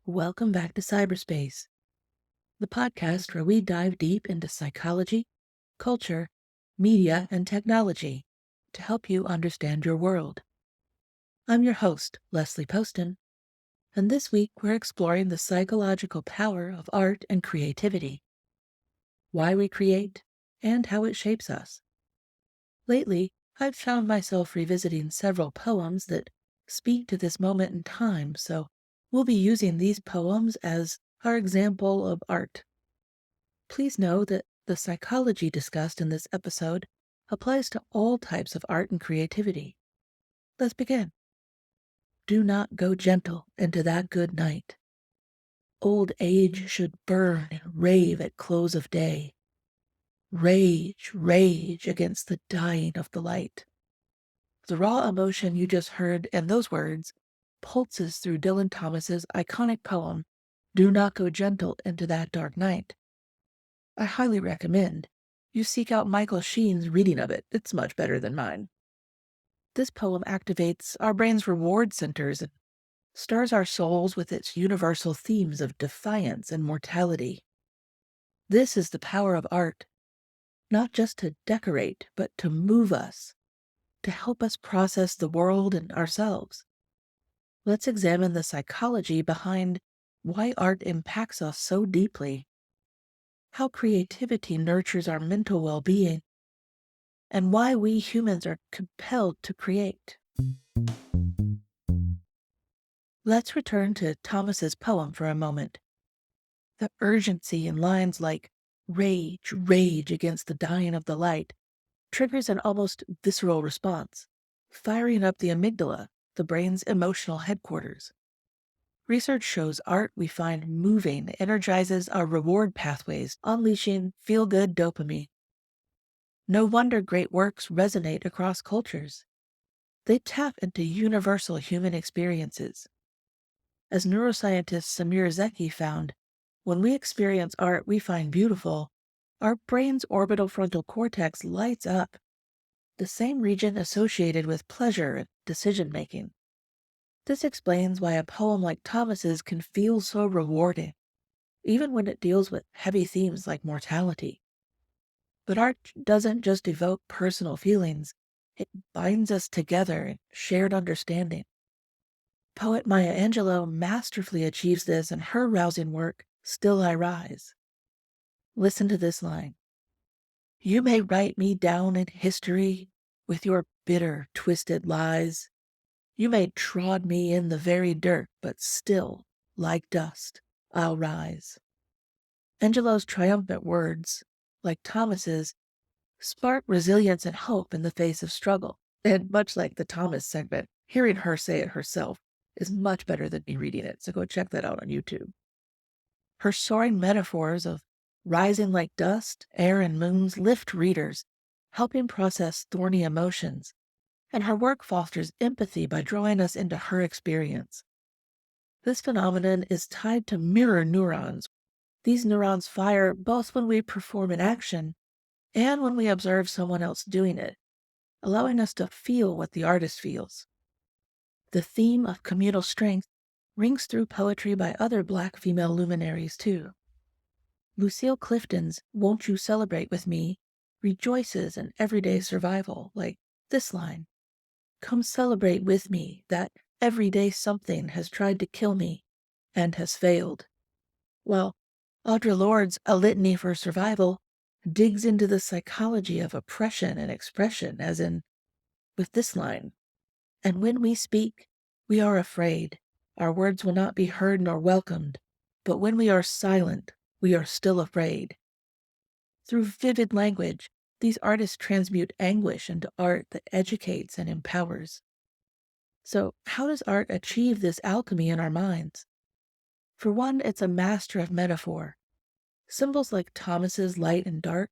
Welcome back to Cyberspace, the podcast where we dive deep into psychology, culture, media, and technology to help you understand your world. I'm your host, Leslie Poston, and this week we're exploring the psychological power of art and creativity, why we create, and how it shapes us. Lately, I've found myself revisiting several poems that speak to this moment in time, so we'll be using these poems as our example of art. Please know that the psychology discussed in this episode applies to all types of art and creativity. Let's begin. Do not go gentle into that good night. Old age should burn and rave at close of day. Rage, rage against the dying of the light. The raw emotion you just heard in those words pulses through Dylan Thomas's iconic poem, Do Not Go Gentle into That Dark Night. I highly recommend you seek out Michael Sheen's reading of it. It's much better than mine. This poem activates our brain's reward centers and stirs our souls with its universal themes of defiance and mortality. This is the power of art, not just to decorate, but to move us, to help us process the world and ourselves. Let's examine the psychology behind why art impacts us so deeply, how creativity nurtures our mental well-being, and why we humans are compelled to create. Let's return to Thomas's poem for a moment. The urgency in lines like rage, rage against the dying of the light triggers an almost visceral response, firing up the amygdala, the brain's emotional headquarters. Research shows art we find moving energizes our reward pathways, unleashing feel-good dopamine. No wonder great works resonate across cultures. They tap into universal human experiences. As neuroscientist Samir Zeki found, when we experience art we find beautiful, our brain's orbital frontal cortex lights up, the same region associated with pleasure and decision-making. This explains why a poem like Thomas's can feel so rewarding, even when it deals with heavy themes like mortality. But art doesn't just evoke personal feelings, it binds us together in shared understanding. Poet Maya Angelou masterfully achieves this in her rousing work, Still I Rise. Listen to this line. You may write me down in history with your bitter, twisted lies. You may trod me in the very dirt, but still, like dust, I'll rise. Angelou's triumphant words, like Thomas's, spark resilience and hope in the face of struggle. And much like the Thomas segment, hearing her say it herself is much better than me reading it, so go check that out on YouTube. Her soaring metaphors of rising like dust, air, and moons lift readers, helping process thorny emotions, and her work fosters empathy by drawing us into her experience. This phenomenon is tied to mirror neurons. These neurons fire both when we perform an action and when we observe someone else doing it, allowing us to feel what the artist feels. The theme of communal strength rings through poetry by other Black female luminaries, too. Lucille Clifton's Won't You Celebrate With Me rejoices in everyday survival, like this line, Come celebrate with me that everyday something has tried to kill me and has failed. While Audre Lorde's A Litany for Survival digs into the psychology of oppression and expression, as in with this line, And when we speak, we are afraid. Our words will not be heard nor welcomed, but when we are silent, we are still afraid. Through vivid language, these artists transmute anguish into art that educates and empowers. So, how does art achieve this alchemy in our minds? For one, it's a master of metaphor. Symbols like Thomas's light and dark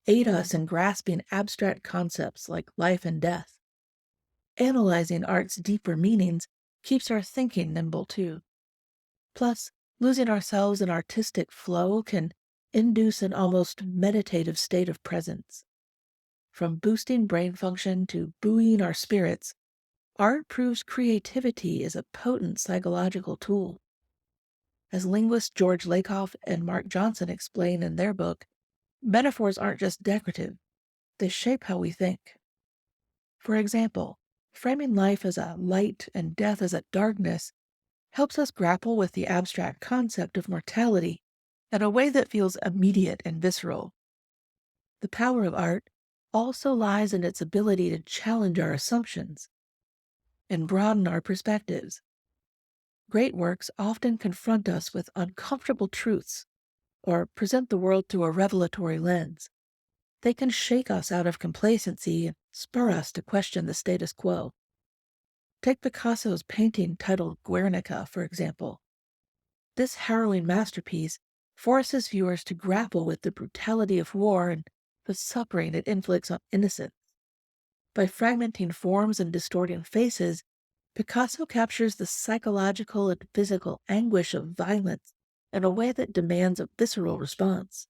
aid us in grasping abstract concepts like life and death. Analyzing art's deeper meanings keeps our thinking nimble too. Plus, losing ourselves in artistic flow can induce an almost meditative state of presence. From boosting brain function to buoying our spirits, art proves creativity is a potent psychological tool. As linguists George Lakoff and Mark Johnson explain in their book, metaphors aren't just decorative, they shape how we think. For example, framing life as a light and death as a darkness helps us grapple with the abstract concept of mortality in a way that feels immediate and visceral. The power of art also lies in its ability to challenge our assumptions and broaden our perspectives. Great works often confront us with uncomfortable truths or present the world through a revelatory lens. They can shake us out of complacency and spur us to question the status quo. Take Picasso's painting titled Guernica, for example. This harrowing masterpiece forces viewers to grapple with the brutality of war and the suffering it inflicts on innocents. By fragmenting forms and distorting faces, Picasso captures the psychological and physical anguish of violence in a way that demands a visceral response.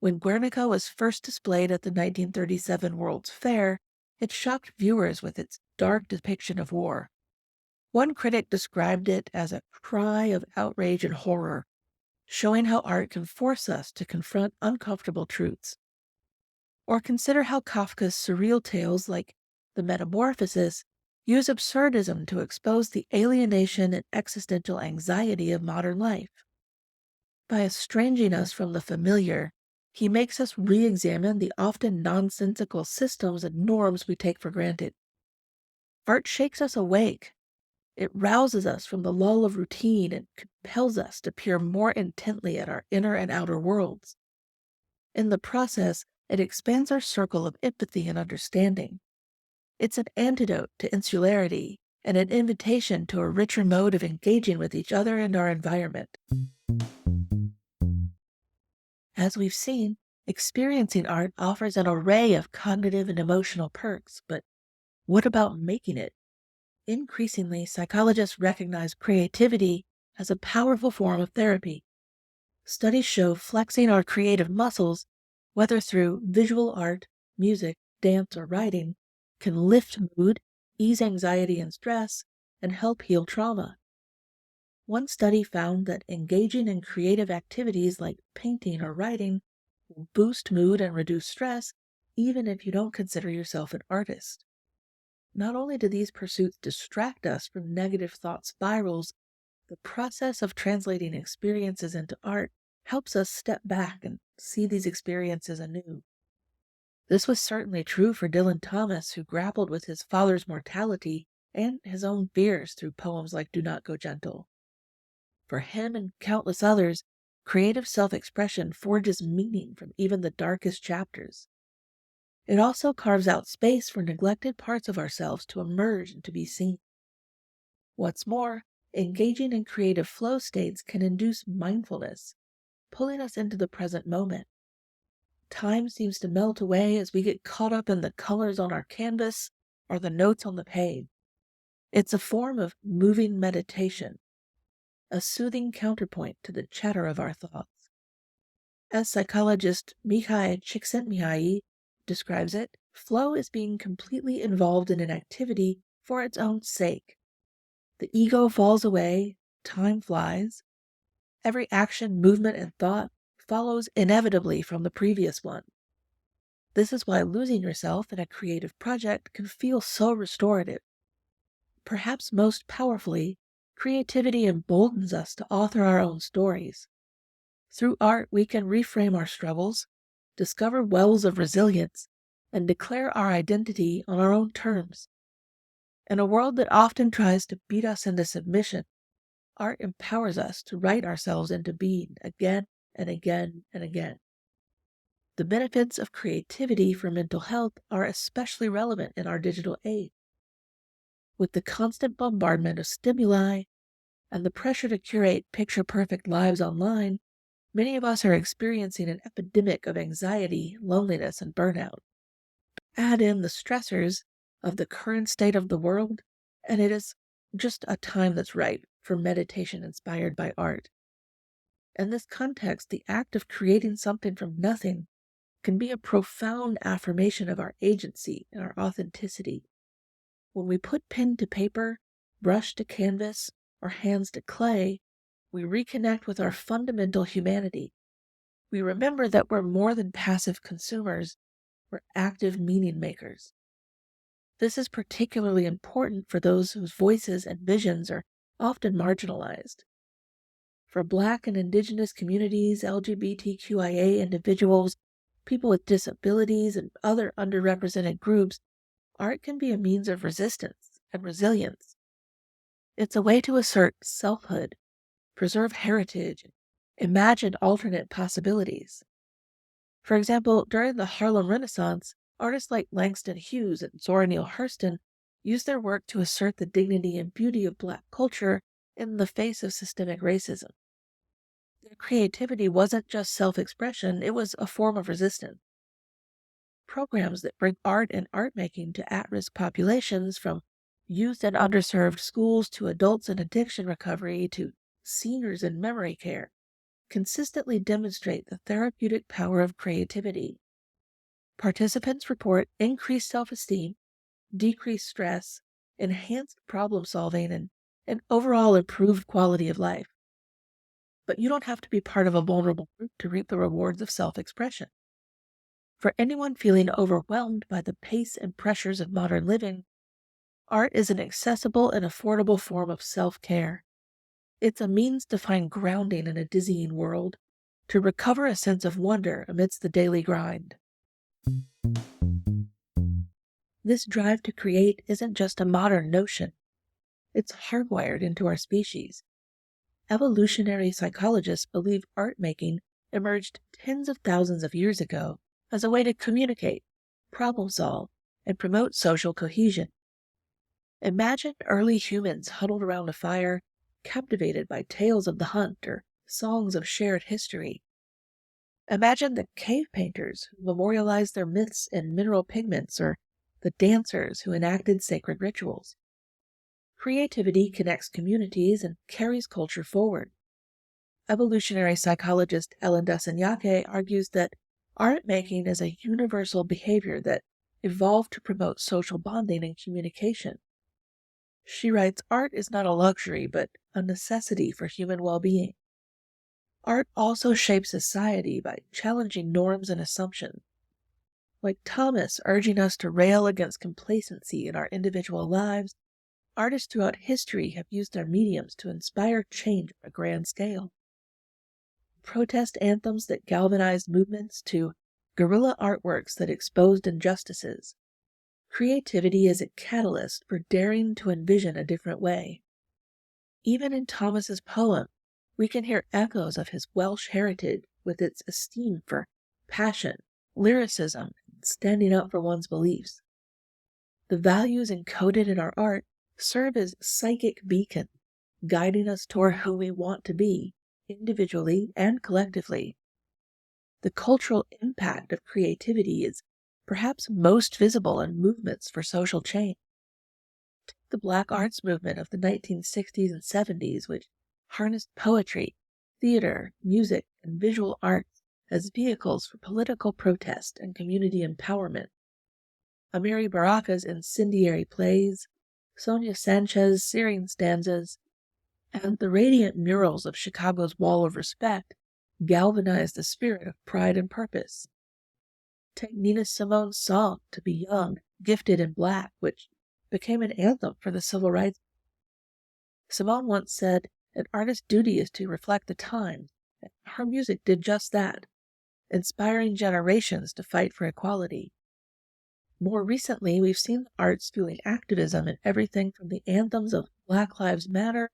When Guernica was first displayed at the 1937 World's Fair, it shocked viewers with its dark depiction of war. One critic described it as a cry of outrage and horror, showing how art can force us to confront uncomfortable truths. Or consider how Kafka's surreal tales like The Metamorphosis use absurdism to expose the alienation and existential anxiety of modern life. By estranging us from the familiar, he makes us re-examine the often nonsensical systems and norms we take for granted. Art shakes us awake. It rouses us from the lull of routine and compels us to peer more intently at our inner and outer worlds. In the process, it expands our circle of empathy and understanding. It's an antidote to insularity and an invitation to a richer mode of engaging with each other and our environment. As we've seen, experiencing art offers an array of cognitive and emotional perks, but what about making it? Increasingly, psychologists recognize creativity as a powerful form of therapy. Studies show flexing our creative muscles, whether through visual art, music, dance, or writing, can lift mood, ease anxiety and stress, and help heal trauma. One study found that engaging in creative activities like painting or writing will boost mood and reduce stress, even if you don't consider yourself an artist. Not only do these pursuits distract us from negative thought spirals, the process of translating experiences into art helps us step back and see these experiences anew. This was certainly true for Dylan Thomas, who grappled with his father's mortality and his own fears through poems like Do Not Go Gentle. For him and countless others, creative self-expression forges meaning from even the darkest chapters. It also carves out space for neglected parts of ourselves to emerge and to be seen. What's more, engaging in creative flow states can induce mindfulness, pulling us into the present moment. Time seems to melt away as we get caught up in the colors on our canvas or the notes on the page. It's a form of moving meditation, a soothing counterpoint to the chatter of our thoughts. As psychologist Mihai Csikszentmihalyi describes it, flow is being completely involved in an activity for its own sake. The ego falls away, time flies. Every action, movement, and thought follows inevitably from the previous one. This is why losing yourself in a creative project can feel so restorative. Perhaps most powerfully, creativity emboldens us to author our own stories. Through art, we can reframe our struggles, discover wells of resilience, and declare our identity on our own terms. In a world that often tries to beat us into submission, art empowers us to write ourselves into being again and again and again. The benefits of creativity for mental health are especially relevant in our digital age. With the constant bombardment of stimuli and the pressure to curate picture-perfect lives online, many of us are experiencing an epidemic of anxiety, loneliness, and burnout. Add in the stressors of the current state of the world, and it is just a time that's right for meditation inspired by art. In this context, the act of creating something from nothing can be a profound affirmation of our agency and our authenticity. When we put pen to paper, brush to canvas, or hands to clay, we reconnect with our fundamental humanity. We remember that we're more than passive consumers, we're active meaning makers. This is particularly important for those whose voices and visions are often marginalized. For Black and Indigenous communities, LGBTQIA individuals, people with disabilities, and other underrepresented groups, art can be a means of resistance and resilience. It's a way to assert selfhood, preserve heritage, and imagine alternate possibilities. For example, during the Harlem Renaissance, artists like Langston Hughes and Zora Neale Hurston used their work to assert the dignity and beauty of Black culture in the face of systemic racism. Their creativity wasn't just self-expression, it was a form of resistance. Programs that bring art and art making to at-risk populations, from youth in underserved schools to adults in addiction recovery to seniors in memory care, consistently demonstrate the therapeutic power of creativity. Participants report increased self-esteem, decreased stress, enhanced problem solving, and an overall improved quality of life. But you don't have to be part of a vulnerable group to reap the rewards of self-expression. For anyone feeling overwhelmed by the pace and pressures of modern living, art is an accessible and affordable form of self-care. It's a means to find grounding in a dizzying world, to recover a sense of wonder amidst the daily grind. This drive to create isn't just a modern notion. It's hardwired into our species. Evolutionary psychologists believe art making emerged tens of thousands of years ago as a way to communicate, problem solve, and promote social cohesion. Imagine early humans huddled around a fire, captivated by tales of the hunt or songs of shared history. Imagine the cave painters who memorialized their myths in mineral pigments, or the dancers who enacted sacred rituals. Creativity connects communities and carries culture forward. Evolutionary psychologist Ellen Dasenyake argues that art making is a universal behavior that evolved to promote social bonding and communication. She writes, art is not a luxury, but a necessity for human well-being. Art also shapes society by challenging norms and assumptions. Like Thomas urging us to rail against complacency in our individual lives, artists throughout history have used their mediums to inspire change on a grand scale. Protest anthems that galvanized movements to guerrilla artworks that exposed injustices. Creativity is a catalyst for daring to envision a different way. Even in Thomas's poem, we can hear echoes of his Welsh heritage with its esteem for passion, lyricism, and standing up for one's beliefs. The values encoded in our art serve as psychic beacons, guiding us toward who we want to be, individually and collectively. The cultural impact of creativity is perhaps most visible in movements for social change. Take the Black arts movement of the 1960s and 70s, which harnessed poetry, theater, music, and visual arts as vehicles for political protest and community empowerment. Amiri Baraka's incendiary plays, Sonia Sanchez's searing stanzas, and the radiant murals of Chicago's Wall of Respect galvanized the spirit of pride and purpose. Take Nina Simone's song, To Be Young, Gifted and Black, which became an anthem for the civil rights. Simone once said, an artist's duty is to reflect the times, and her music did just that, inspiring generations to fight for equality. More recently, we've seen the arts fueling activism in everything from the anthems of Black Lives Matter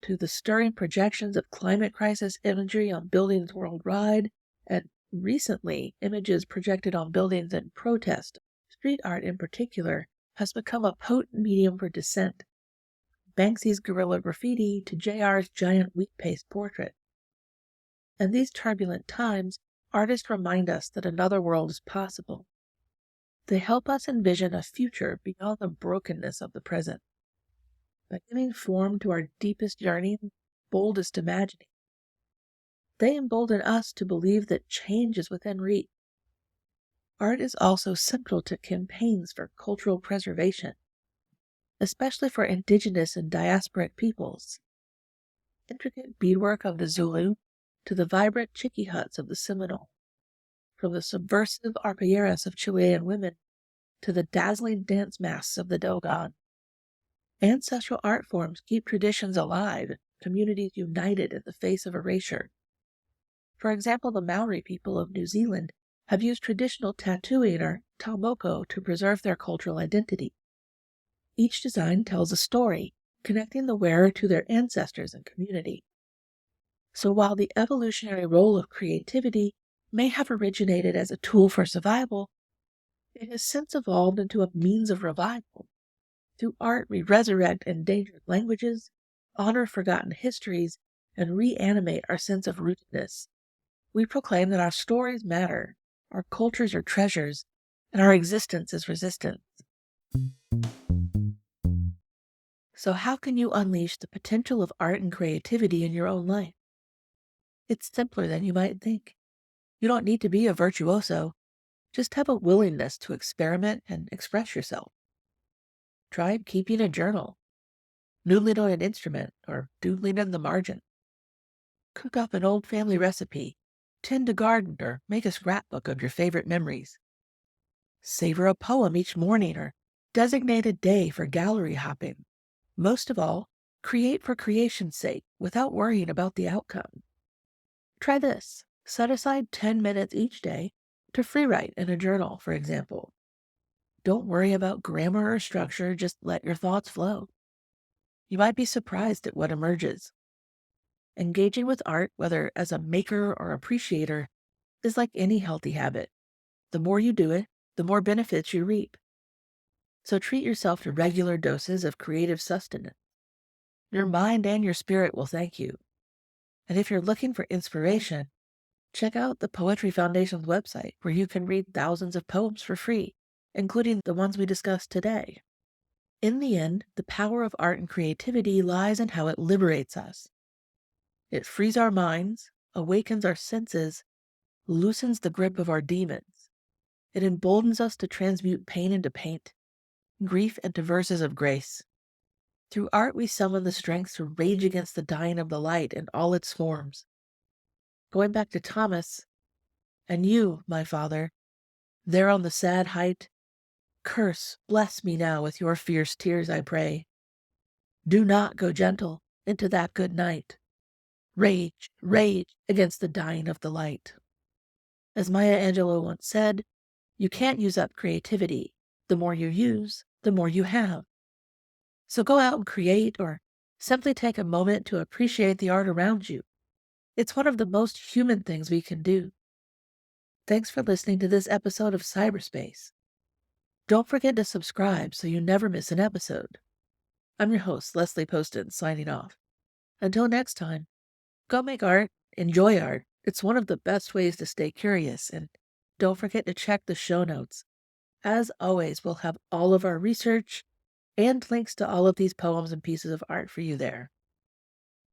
to the stirring projections of climate crisis imagery on buildings worldwide, and recently, images projected on buildings in protest. Street art in particular has become a potent medium for dissent. Banksy's guerrilla graffiti to JR's giant wheat paste portrait. In these turbulent times, artists remind us that another world is possible. They help us envision a future beyond the brokenness of the present. By giving form to our deepest yearning, boldest imagining, they embolden us to believe that change is within reach. Art is also central to campaigns for cultural preservation, especially for indigenous and diasporic peoples. intricate beadwork of the Zulu to the vibrant chicky huts of the Seminole, from the subversive arpilleras of Chilean women to the dazzling dance masks of the Dogon. Ancestral art forms keep traditions alive, communities united in the face of erasure. For example, the Maori people of New Zealand have used traditional tattooing or taumoko to preserve their cultural identity. Each design tells a story, connecting the wearer to their ancestors and community. So while the evolutionary role of creativity may have originated as a tool for survival, it has since evolved into a means of revival. Through art, we resurrect endangered languages, honor forgotten histories, and reanimate our sense of rootedness. We proclaim that our stories matter, our cultures are treasures, and our existence is resistance. So how can you unleash the potential of art and creativity in your own life? It's simpler than you might think. You don't need to be a virtuoso. Just have a willingness to experiment and express yourself. Try keeping a journal, noodling on an instrument, or doodling in the margin. Cook up an old family recipe, tend a garden, or make a scrapbook of your favorite memories. Savor a poem each morning, or designate a day for gallery hopping. Most of all, create for creation's sake without worrying about the outcome. Try this. Set aside 10 minutes each day to free write in a journal, for example. Don't worry about grammar or structure, just let your thoughts flow. You might be surprised at what emerges. Engaging with art, whether as a maker or appreciator, is like any healthy habit. The more you do it, the more benefits you reap. So treat yourself to regular doses of creative sustenance. Your mind and your spirit will thank you. And if you're looking for inspiration, check out the Poetry Foundation's website, where you can read thousands of poems for free, including the ones we discussed today. In the end, the power of art and creativity lies in how it liberates us. It frees our minds, awakens our senses, loosens the grip of our demons. It emboldens us to transmute pain into paint, grief into verses of grace. Through art, we summon the strength to rage against the dying of the light in all its forms. Going back to Thomas, and you, my father, there on the sad height, curse, bless me now with your fierce tears, I pray. Do not go gentle into that good night. Rage, rage against the dying of the light. As Maya Angelou once said, you can't use up creativity. The more you use, the more you have. So go out and create, or simply take a moment to appreciate the art around you. It's one of the most human things we can do. Thanks for listening to this episode of PsyberSpace. Don't forget to subscribe so you never miss an episode. I'm your host, Leslie Poston, signing off. Until next time, go make art, enjoy art. It's one of the best ways to stay curious, and don't forget to check the show notes. As always, we'll have all of our research and links to all of these poems and pieces of art for you there.